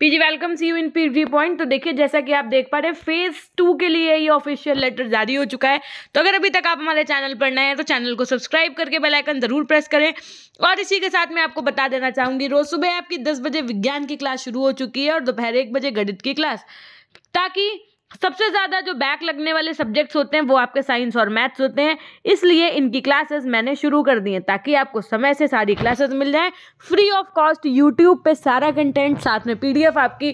PG welcome see you in PG point. तो देखिए, जैसा कि आप देख पा रहे हैं, फेज 2 के लिए ये ऑफिशियल लेटर जारी हो चुका है। तो अगर अभी तक आप हमारे चैनल पर नए हैं तो चैनल को सब्सक्राइब करके बेल आइकन जरूर प्रेस करें। और इसी के साथ मैं आपको बता देना चाहूंगी, रोज सुबह आपकी 10 बजे विज्ञान की क्लास शुरू हो चुकी है और दोपहर 1 बजे गणित की क्लास, ताकि सबसे ज्यादा जो बैक लगने वाले सब्जेक्ट्स होते हैं वो आपके साइंस और मैथ्स होते हैं। इसलिए इनकी क्लासेस मैंने शुरू कर दी हैं ताकि आपको समय से सारी क्लासेस मिल जाएं फ्री ऑफ कॉस्ट। यूट्यूब पे सारा कंटेंट, साथ में पीडीएफ आपकी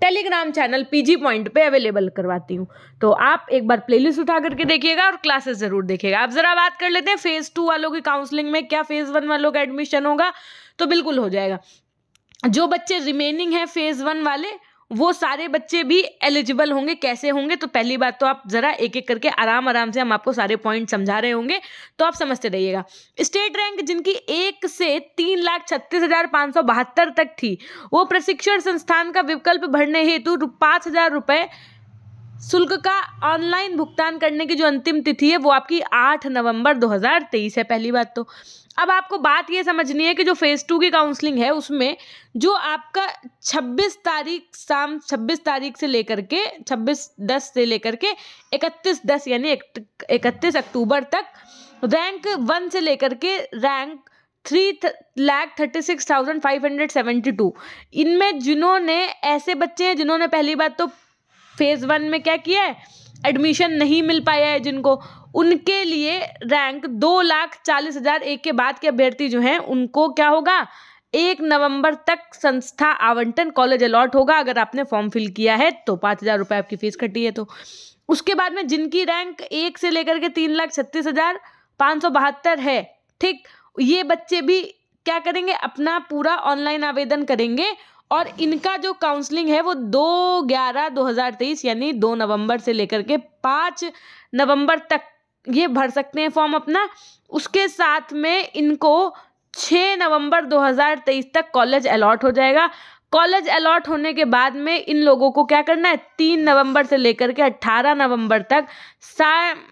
टेलीग्राम चैनल पीजी पॉइंट पे अवेलेबल करवाती हूँ। तो आप एक बार प्लेलिस्ट उठा करके देखिएगा और क्लासेस जरूर देखिएगा। आप जरा बात कर लेते हैं फेज 2 वालों की काउंसलिंग में क्या फेज 1 वालों का एडमिशन होगा। तो बिल्कुल हो जाएगा। जो बच्चे रिमेनिंग है फेज 1 वाले, वो सारे बच्चे भी एलिजिबल होंगे। कैसे होंगे? तो पहली बात तो आप जरा एक एक करके आराम से हम आपको सारे पॉइंट समझा रहे होंगे, तो आप समझते रहिएगा। स्टेट रैंक जिनकी 1 से 3,36,572 तक थी, वो प्रशिक्षण संस्थान का विकल्प भरने हेतु 5,000 रुपए शुल्क का ऑनलाइन भुगतान करने की जो अंतिम तिथि है वो आपकी 8 नवंबर 2023 है। पहली बात तो अब आपको बात ये समझनी है कि जो फेज 2 की काउंसलिंग है उसमें जो आपका 26 तारीख से लेकर के 26/10 से लेकर के 31/10 यानी 31 अक्टूबर तक रैंक 1 से लेकर के रैंक 3,36,572, इनमें जिन्होंने ऐसे बच्चे हैं जिन्होंने पहली बात तो फेज 1 में क्या किया है, एडमिशन नहीं मिल पाया है जिनको, उनके लिए रैंक 2,40,001 के बाद के अभ्यर्थी जो हैं उनको क्या होगा, 1 नवंबर तक संस्था आवंटन कॉलेज अलॉट होगा। अगर आपने फॉर्म फिल किया है तो 5,000 रुपये आपकी फीस कटी है। तो उसके बाद में जिनकी रैंक 1 से लेकर के 3,36,572 है, ठीक, ये बच्चे भी क्या करेंगे, अपना पूरा ऑनलाइन आवेदन करेंगे और इनका जो काउंसलिंग है वो 2/11/2023 यानी 2 नवंबर से लेकर के 5 नवंबर तक ये भर सकते हैं फॉर्म अपना। उसके साथ में इनको 6 नवंबर 2023 तक कॉलेज अलॉट हो जाएगा। कॉलेज अलॉट होने के बाद में इन लोगों को क्या करना है, 3 नवंबर से लेकर के 18 नवंबर तक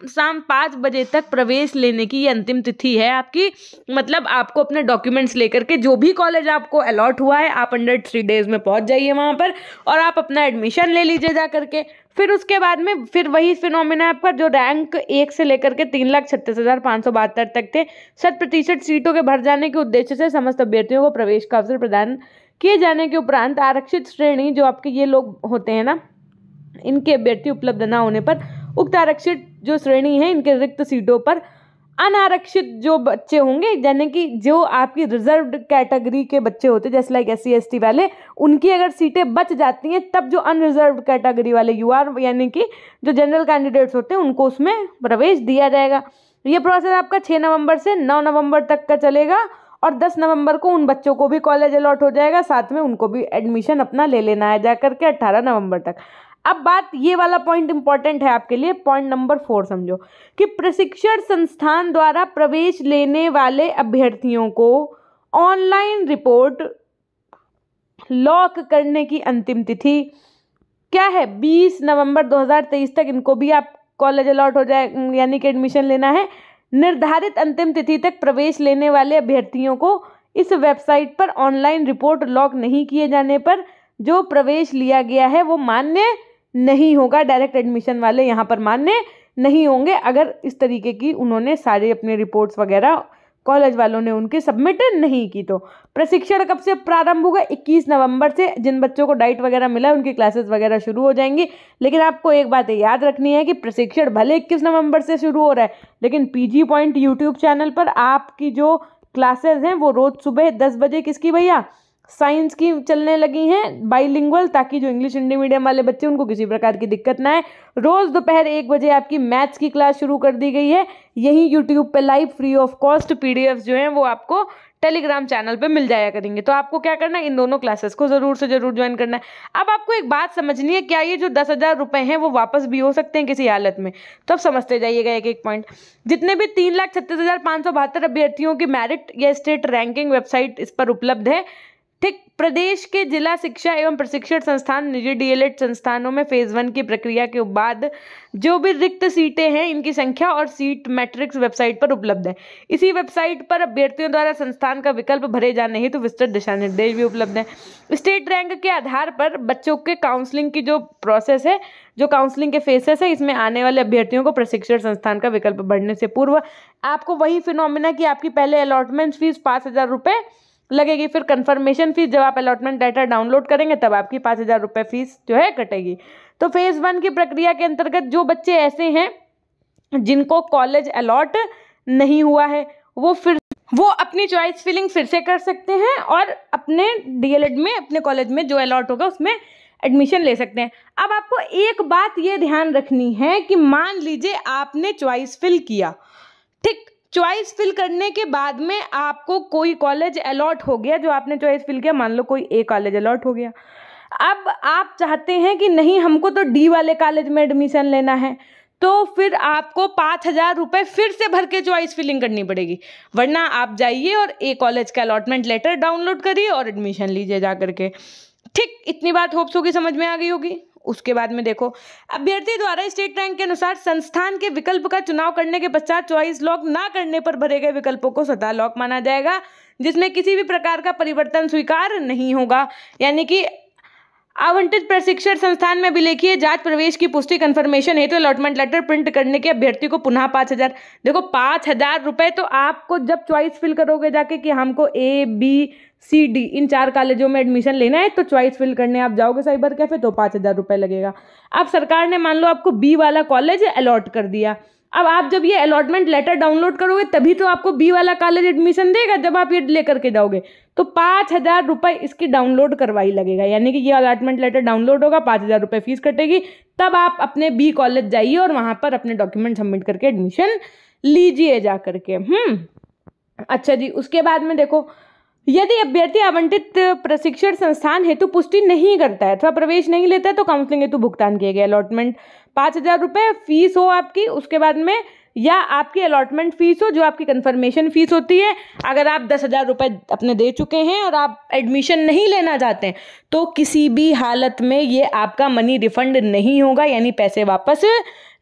शाम 5 बजे तक प्रवेश लेने की ये अंतिम तिथि है आपकी। मतलब आपको अपने डॉक्यूमेंट्स लेकर के जो भी कॉलेज आपको अलॉट हुआ है, आप अंडर 3 डेज में पहुंच जाइए वहां पर और आप अपना एडमिशन ले लीजिए जा करके। फिर उसके बाद में फिर वही फिनोमिना आपका, जो रैंक 1 से लेकर के 3,36,572 तक थे, 100% सीटों के भर जाने के उद्देश्य से समस्त अभ्यर्थियों को प्रवेश का अवसर प्रदान किए जाने के उपरांत आरक्षित श्रेणी जो आपके ये लोग होते हैं ना, इनके अभ्यर्थी उपलब्ध न होने पर उक्त आरक्षित जो श्रेणी है इनके रिक्त सीटों पर अनारक्षित जो बच्चे होंगे, यानी कि जो आपकी रिजर्व्ड कैटेगरी के बच्चे होते हैं, जैसे लाइक SC ST वाले, उनकी अगर सीटें बच जाती हैं तब जो अनरिजर्व्ड कैटेगरी वाले UR यानी कि जो जनरल कैंडिडेट्स होते हैं उनको उसमें प्रवेश दिया जाएगा। ये प्रोसेस आपका 6 नवंबर से 9 नवंबर तक का चलेगा और 10 नवंबर को उन बच्चों को भी कॉलेज अलॉट हो जाएगा, साथ में उनको भी एडमिशन अपना ले लेना है जाकर के 18 नवंबर तक। अब बात ये वाला पॉइंट इंपॉर्टेंट है आपके लिए, पॉइंट नंबर 4 समझो कि प्रशिक्षण संस्थान द्वारा प्रवेश लेने वाले अभ्यर्थियों को ऑनलाइन रिपोर्ट लॉक करने की अंतिम तिथि क्या है, 20 नवंबर 2023 तक इनको भी आप कॉलेज अलॉट हो जाए यानी कि एडमिशन लेना है। निर्धारित अंतिम तिथि तक प्रवेश लेने वाले अभ्यर्थियों को इस वेबसाइट पर ऑनलाइन रिपोर्ट लॉक नहीं किए जाने पर जो प्रवेश लिया गया है वो मान्य नहीं होगा। डायरेक्ट एडमिशन वाले यहाँ पर मान्य नहीं होंगे अगर इस तरीके की उन्होंने सारे अपने रिपोर्ट्स वगैरह कॉलेज वालों ने उनके सबमिट नहीं की। तो प्रशिक्षण कब से प्रारंभ होगा, 21 नवंबर से। जिन बच्चों को डाइट वगैरह मिला है उनकी क्लासेस वगैरह शुरू हो जाएंगी। लेकिन आपको एक बात याद रखनी है कि प्रशिक्षण भले 21 नवंबर से शुरू हो रहा है, लेकिन पीजी पॉइंट यूट्यूब चैनल पर आपकी जो क्लासेस हैं वो रोज सुबह 10 बजे किसकी भैया, साइंस की चलने लगी हैं बाइलिंगुअल, ताकि जो इंग्लिश हिंदी मीडियम वाले बच्चे उनको किसी प्रकार की दिक्कत ना आए। रोज दोपहर 1 बजे आपकी मैथ्स की क्लास शुरू कर दी गई है, यही यूट्यूब पे live free of cost. PDF जो हैं वो आपको टेलीग्राम चैनल पे मिल जाया करेंगे। तो आपको क्या करना है, इन दोनों क्लासेस को जरूर से जरूर ज्वाइन करना है। अब आपको एक बात समझनी है, क्या ये जो 10,000 रुपए हैं वो वापस भी हो सकते हैं किसी हालत में? तो अब समझते जाइएगा एक एक पॉइंट। जितने भी 3,36,572 अभ्यर्थियों की मेरिट या स्टेट रैंकिंग वेबसाइट इस पर उपलब्ध है, ठीक, प्रदेश के जिला शिक्षा एवं प्रशिक्षण संस्थान निजी डीएलएड संस्थानों में फेज 1 की प्रक्रिया के बाद जो भी रिक्त सीटें हैं इनकी संख्या और सीट मैट्रिक्स वेबसाइट पर उपलब्ध है। इसी वेबसाइट पर अभ्यर्थियों द्वारा संस्थान का विकल्प भरे जाने हेतु विस्तृत दिशा निर्देश भी उपलब्ध है। स्टेट रैंक के आधार पर बच्चों के काउंसलिंग की जो प्रोसेस है, जो काउंसलिंग के फेसेस है, इसमें आने वाले अभ्यर्थियों को प्रशिक्षण संस्थान का विकल्प बढ़ने से पूर्व आपको वही फिनोमिना कि आपकी पहले अलॉटमेंट फीस 5,000 रुपये लगेगी, फिर कंफर्मेशन फीस जब आप अलॉटमेंट डाटा डाउनलोड करेंगे तब आपकी 5,000 रुपये फीस जो है कटेगी। तो फेज 1 की प्रक्रिया के अंतर्गत जो बच्चे ऐसे हैं जिनको कॉलेज अलॉट नहीं हुआ है वो अपनी चॉइस फिलिंग फिर से कर सकते हैं और अपने डीएलएड में, अपने कॉलेज में जो अलॉट होगा उसमें एडमिशन ले सकते हैं। अब आपको एक बात ये ध्यान रखनी है कि मान लीजिए आपने चॉइस फिल किया, ठीक, चॉइस फिल करने के बाद में आपको कोई कॉलेज अलॉट हो गया, जो आपने चॉइस फिल किया, मान लो कोई ए कॉलेज अलॉट हो गया। अब आप चाहते हैं कि नहीं हमको तो डी वाले कॉलेज में एडमिशन लेना है, तो फिर आपको 5,000 रुपये फिर से भर के चॉइस फिलिंग करनी पड़ेगी, वरना आप जाइए और ए कॉलेज का अलॉटमेंट लेटर डाउनलोड करिए और एडमिशन लीजिए जा करके। ठीक, इतनी बात होप्स होगी समझ में आ गई होगी। उसके बाद में देखो, अभ्यर्थी द्वारा स्टेट रैंक के अनुसार संस्थान के विकल्प का चुनाव करने के पश्चात चॉइस लॉक ना करने पर भरे गए विकल्पों को स्वतः लॉक माना जाएगा, जिसमें किसी भी प्रकार का परिवर्तन स्वीकार नहीं होगा। यानी कि आवंटित प्रशिक्षण संस्थान में अभिलेखीय जांच प्रवेश की पुष्टि कंफर्मेशन हेतु अलॉटमेंट लेटर प्रिंट करने के अभ्यर्थी को पुनः 5,000, देखो 5,000 रुपये तो आपको जब चॉइस फिल करोगे जाके कि हमको ए बी सी डी इन 4 कॉलेजों में एडमिशन लेना है, तो चॉइस फिल करने आप जाओगे साइबर कैफे तो 5,000 रुपये लगेगा। अब सरकार ने मान लो आपको बी वाला कॉलेज अलॉट कर दिया, अब आप जब ये अलॉटमेंट लेटर डाउनलोड करोगे तभी तो आपको बी वाला कॉलेज एडमिशन देगा, जब आप ये लेकर के जाओगे तो 5,000 रुपये इसकी डाउनलोड करवाई लगेगा। यानी कि ये अलॉटमेंट लेटर डाउनलोड होगा, 5,000 रुपये फीस कटेगी, तब आप अपने बी कॉलेज जाइए और वहाँ पर अपने डॉक्यूमेंट सबमिट करके एडमिशन लीजिए जा करके। अच्छा जी, उसके बाद में देखो, यदि अभ्यर्थी आवंटित प्रशिक्षण संस्थान हेतु पुष्टि नहीं करता है अथवा प्रवेश नहीं लेता है तो काउंसलिंग हेतु भुगतान किए गए अलॉटमेंट 5,000 रुपये फीस हो आपकी, उसके बाद में या आपकी अलॉटमेंट फीस हो जो आपकी कंफर्मेशन फीस होती है। अगर आप 10,000 रुपये अपने दे चुके हैं और आप एडमिशन नहीं लेना चाहते हैं तो किसी भी हालत में ये आपका मनी रिफंड नहीं होगा, यानी पैसे वापस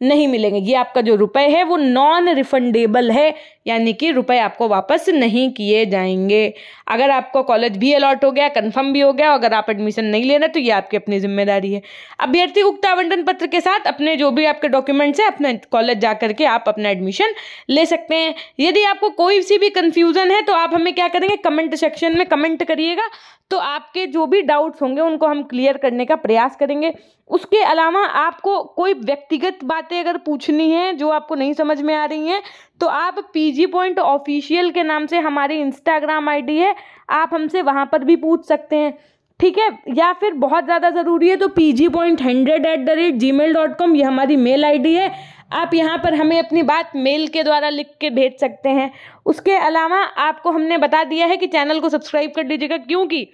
नहीं मिलेंगे। ये आपका जो रुपए है वो नॉन रिफंडेबल है, यानी कि रुपए आपको वापस नहीं किए जाएंगे। अगर आपको कॉलेज भी अलॉट हो गया, कंफर्म भी हो गया, अगर आप एडमिशन नहीं लेना तो ये आपकी अपनी जिम्मेदारी है। अभ्यर्थी उक्त आवंटन पत्र के साथ अपने जो भी आपके डॉक्यूमेंट्स हैं अपने कॉलेज जा करके आप अपना एडमिशन ले सकते हैं। यदि आपको कोई सी भी कंफ्यूजन है तो आप हमें क्या करेंगे, कमेंट सेक्शन में कमेंट करिएगा, तो आपके जो भी डाउट्स होंगे उनको हम क्लियर करने का प्रयास करेंगे। उसके अलावा आपको कोई व्यक्तिगत बातें अगर पूछनी है जो आपको नहीं समझ में आ रही हैं तो आप PG Point ऑफिशियल के नाम से हमारी इंस्टाग्राम ID है, आप हमसे वहाँ पर भी पूछ सकते हैं, ठीक है। या फिर बहुत ज़्यादा ज़रूरी है तो pgpoint100@gmail.com ये हमारी मेल ID है, आप यहाँ पर हमें अपनी बात मेल के द्वारा लिख के भेज सकते हैं। उसके अलावा आपको हमने बता दिया है कि चैनल को सब्सक्राइब कर लीजिएगा, क्योंकि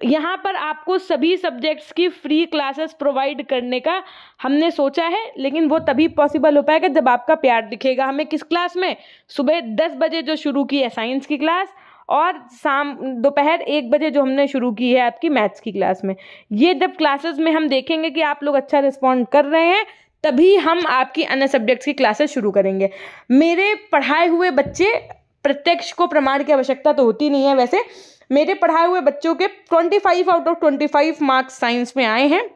यहाँ पर आपको सभी सब्जेक्ट्स की फ्री क्लासेस प्रोवाइड करने का हमने सोचा है, लेकिन वो तभी पॉसिबल हो पाएगा जब आपका प्यार दिखेगा हमें। किस क्लास में? सुबह 10 बजे जो शुरू की है साइंस की क्लास, और दोपहर 1 बजे जो हमने शुरू की है आपकी मैथ्स की क्लास में। ये जब क्लासेस में हम देखेंगे कि आप लोग अच्छा रिस्पॉन्ड कर रहे हैं तभी हम आपकी अन्य सब्जेक्ट्स की क्लासेस शुरू करेंगे। मेरे पढ़ाए हुए बच्चे, प्रत्यक्ष को प्रमाण की आवश्यकता तो होती नहीं है, वैसे मेरे पढ़ाए हुए बच्चों के 25 आउट ऑफ 25 मार्क्स साइंस में आए हैं।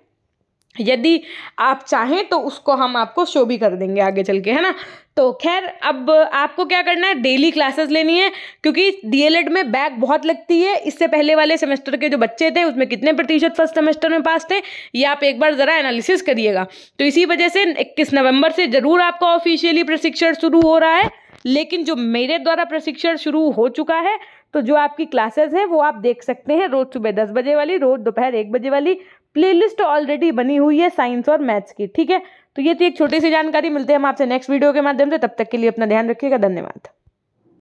यदि आप चाहें तो उसको हम आपको शो भी कर देंगे आगे चल के, है ना। तो खैर, अब आपको क्या करना है, डेली क्लासेस लेनी है, क्योंकि डीएलएड में बैक बहुत लगती है। इससे पहले वाले सेमेस्टर के जो बच्चे थे उसमें कितने प्रतिशत फर्स्ट सेमेस्टर में पास थे, ये आप एक बार ज़रा एनालिसिस करिएगा। तो इसी वजह से 21 नवंबर से ज़रूर आपका ऑफिशियली प्रशिक्षण शुरू हो रहा है, लेकिन जो मेरे द्वारा प्रशिक्षण शुरू हो चुका है तो जो आपकी क्लासेस हैं वो आप देख सकते हैं। रोज़ सुबह 10 बजे वाली, रोज़ दोपहर 1 बजे वाली प्लेलिस्ट ऑलरेडी बनी हुई है साइंस और मैथ्स की, ठीक है। तो ये थी एक छोटी सी जानकारी, मिलते हैं हम आपसे नेक्स्ट वीडियो के माध्यम से, तब तक के लिए अपना ध्यान रखिएगा, धन्यवाद।